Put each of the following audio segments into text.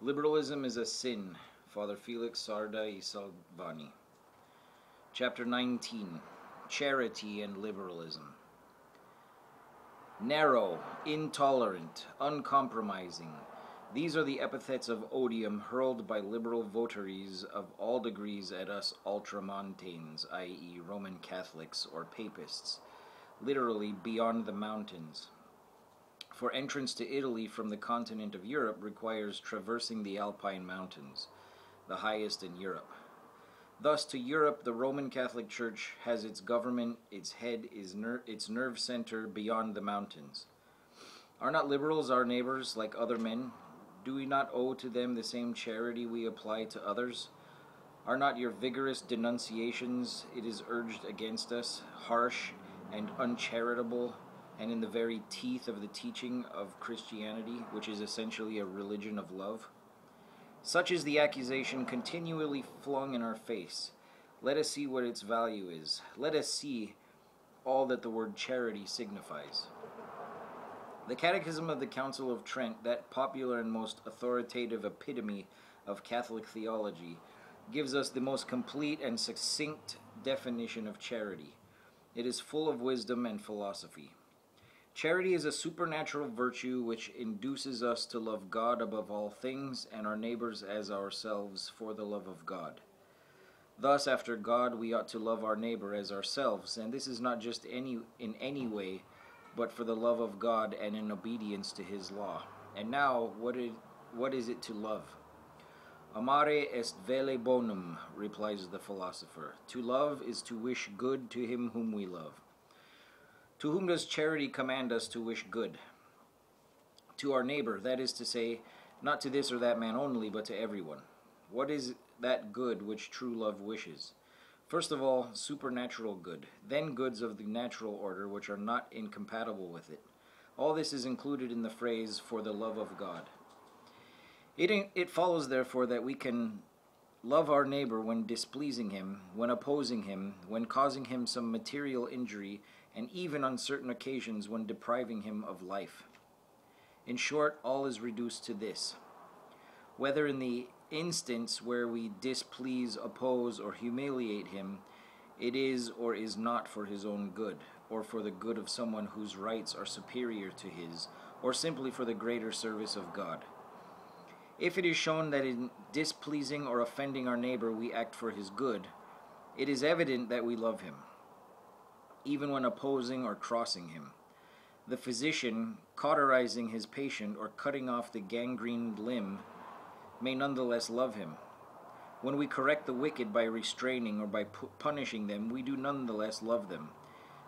Liberalism is a sin. Father Felix, Sarda, Salvany. Chapter 19. Charity and Liberalism. Narrow, intolerant, uncompromising. These are the epithets of odium hurled by liberal votaries of all degrees at us ultramontanes, i.e. Roman Catholics or Papists, literally beyond the mountains. For entrance to Italy from the continent of Europe requires traversing the Alpine Mountains, the highest in Europe. Thus, to Europe, the Roman Catholic Church has its government, its head, its nerve center beyond the mountains. Are not liberals our neighbors like other men? Do we not owe to them the same charity we apply to others? Are not your vigorous denunciations, it is urged against us, harsh and uncharitable, and in the very teeth of the teaching of Christianity, which is essentially a religion of love? Such is the accusation continually flung in our face. Let us see what its value is. Let us see all that the word charity signifies. The Catechism of the Council of Trent, that popular and most authoritative epitome of Catholic theology, gives us the most complete and succinct definition of charity. It is full of wisdom and philosophy. Charity is a supernatural virtue which induces us to love God above all things and our neighbors as ourselves for the love of God. Thus, after God, we ought to love our neighbor as ourselves, and this is not just in any way, but for the love of God and in obedience to His law. And now, what is it to love? Amare est vele bonum, replies the philosopher. To love is to wish good to him whom we love. To whom does charity command us to wish good? To our neighbor, that is to say, not to this or that man only, but to everyone. What is that good which true love wishes? First of all, supernatural good, then goods of the natural order which are not incompatible with it. All this is included in the phrase, for the love of God. It follows, therefore, that we can love our neighbor when displeasing him, when opposing him, when causing him some material injury, and even on certain occasions when depriving him of life. In short, all is reduced to this. Whether in the instance where we displease, oppose, or humiliate him, it is or is not for his own good, or for the good of someone whose rights are superior to his, or simply for the greater service of God. If it is shown that in displeasing or offending our neighbor we act for his good, it is evident that we love him, even when opposing or crossing him. The physician, cauterizing his patient or cutting off the gangrened limb, may nonetheless love him. When we correct the wicked by restraining or by punishing them, we do nonetheless love them.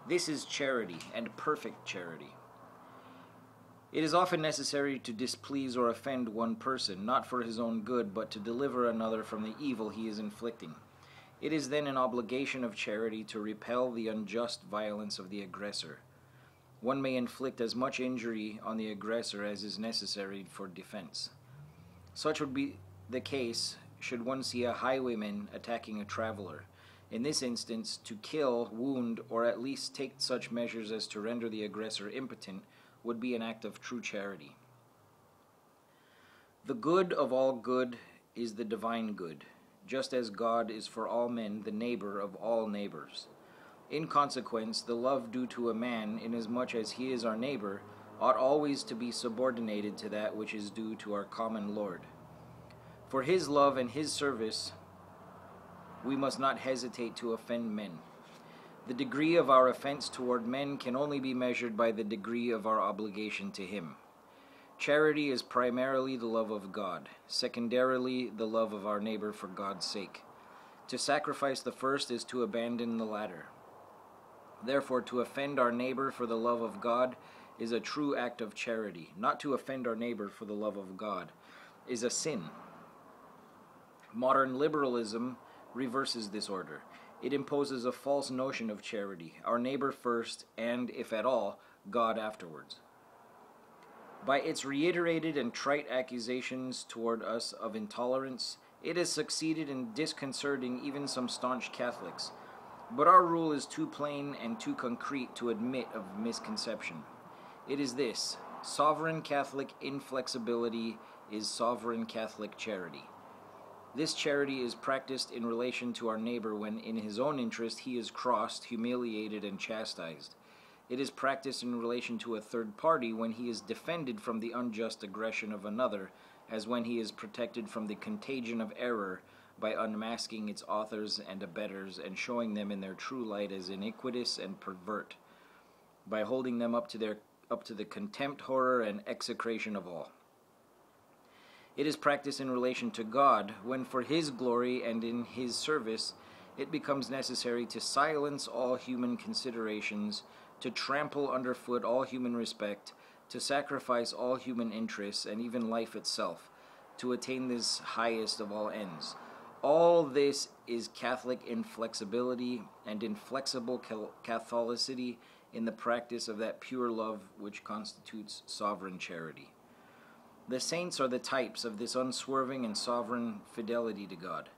This is charity, and perfect charity. It is often necessary to displease or offend one person, not for his own good, but to deliver another from the evil he is inflicting. It is then an obligation of charity to repel the unjust violence of the aggressor. One may inflict as much injury on the aggressor as is necessary for defense. Such would be the case should one see a highwayman attacking a traveler. In this instance, to kill, wound, or at least take such measures as to render the aggressor impotent would be an act of true charity. The good of all good is the divine good, just as God is for all men the neighbor of all neighbors. In consequence, the love due to a man, inasmuch as he is our neighbor, ought always to be subordinated to that which is due to our common Lord. For his love and his service, we must not hesitate to offend men. The degree of our offense toward men can only be measured by the degree of our obligation to him. Charity is primarily the love of God, secondarily the love of our neighbor for God's sake. To sacrifice the first is to abandon the latter. Therefore, to offend our neighbor for the love of God is a true act of charity. Not to offend our neighbor for the love of God is a sin. Modern liberalism reverses this order. It imposes a false notion of charity, our neighbor first, and, if at all, God afterwards. By its reiterated and trite accusations toward us of intolerance, it has succeeded in disconcerting even some staunch Catholics. But our rule is too plain and too concrete to admit of misconception. It is this: Sovereign Catholic inflexibility is sovereign Catholic charity. This charity is practiced in relation to our neighbor when, in his own interest, he is crossed, humiliated, and chastised. It is practiced in relation to a third party when he is defended from the unjust aggression of another, as when he is protected from the contagion of error by unmasking its authors and abettors and showing them in their true light as iniquitous and pervert, by holding them up to the contempt, horror, and execration of all. It is practiced in relation to God when, for His glory and in His service, it becomes necessary to silence all human considerations, to trample underfoot all human respect, to sacrifice all human interests and even life itself, to attain this highest of all ends. All this is Catholic inflexibility and inflexible Catholicity in the practice of that pure love which constitutes sovereign charity. The saints are the types of this unswerving and sovereign fidelity to God,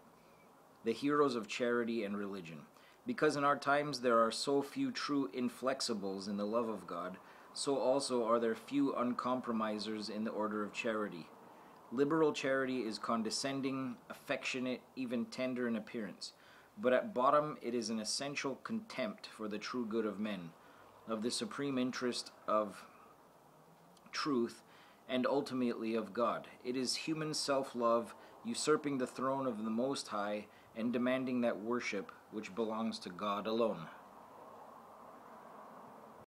the heroes of charity and religion. Because in our times there are so few true inflexibles in the love of God, so also are there few uncompromisers in the order of charity. Liberal charity is condescending, affectionate, even tender in appearance, but at bottom it is an essential contempt for the true good of men, of the supreme interest of truth, and ultimately of God. It is human self-love usurping the throne of the Most High and demanding that worship which belongs to God alone.